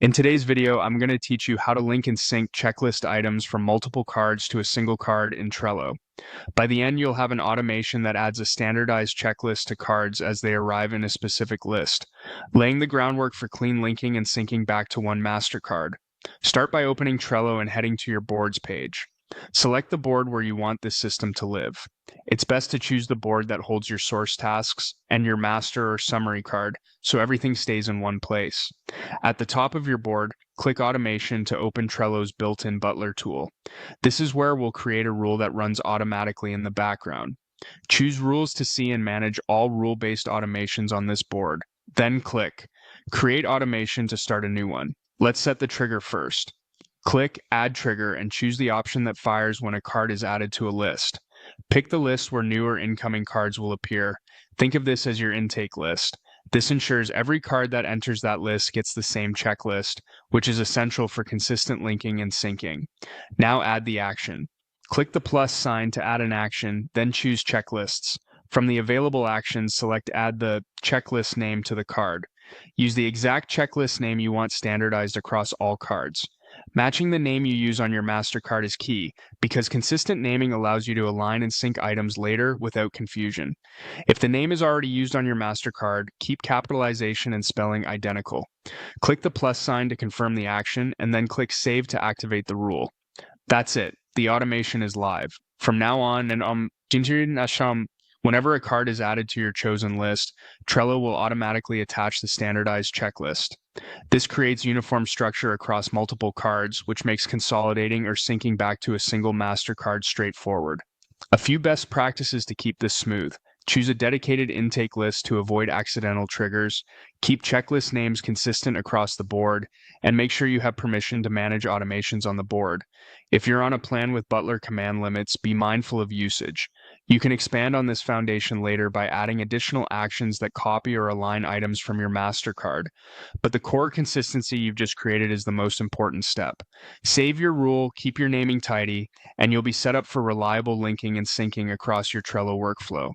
In today's video, I'm going to teach you how to link and sync checklist items from multiple cards to a single card in Trello. By the end, you'll have an automation that adds a standardized checklist to cards as they arrive in a specific list, laying the groundwork for clean linking and syncing back to one master card. Start by opening Trello and heading to your boards page. Select the board where you want this system to live. It's best to choose the board that holds your source tasks and your master or summary card so everything stays in one place. At the top of your board, click Automation to open Trello's built-in Butler tool. This is where we'll create a rule that runs automatically in the background. Choose Rules to see and manage all rule-based automations on this board. Then click Create Automation to start a new one. Let's set the trigger first. Click Add Trigger and choose the option that fires when a card is added to a list. Pick the list where new or incoming cards will appear. Think of this as your intake list. This ensures every card that enters that list gets the same checklist, which is essential for consistent linking and syncing. Now add the action. Click the plus sign to add an action, then choose Checklists. From the available actions, select Add the checklist name to the card. Use the exact checklist name you want standardized across all cards. Matching the name you use on your MasterCard is key because consistent naming allows you to align and sync items later without confusion. If the name is already used on your MasterCard, keep capitalization and spelling identical. Click the plus sign to confirm the action and then click Save to activate the rule. That's it. The automation is live. From now on, whenever a card is added to your chosen list, Trello will automatically attach the standardized checklist. This creates uniform structure across multiple cards, which makes consolidating or syncing back to a single master card straightforward. A few best practices to keep this smooth. Choose a dedicated intake list to avoid accidental triggers, keep checklist names consistent across the board, and make sure you have permission to manage automations on the board. If you're on a plan with Butler command limits, be mindful of usage. You can expand on this foundation later by adding additional actions that copy or align items from your MasterCard. But the core consistency you've just created is the most important step. Save your rule, keep your naming tidy, and you'll be set up for reliable linking and syncing across your Trello workflow.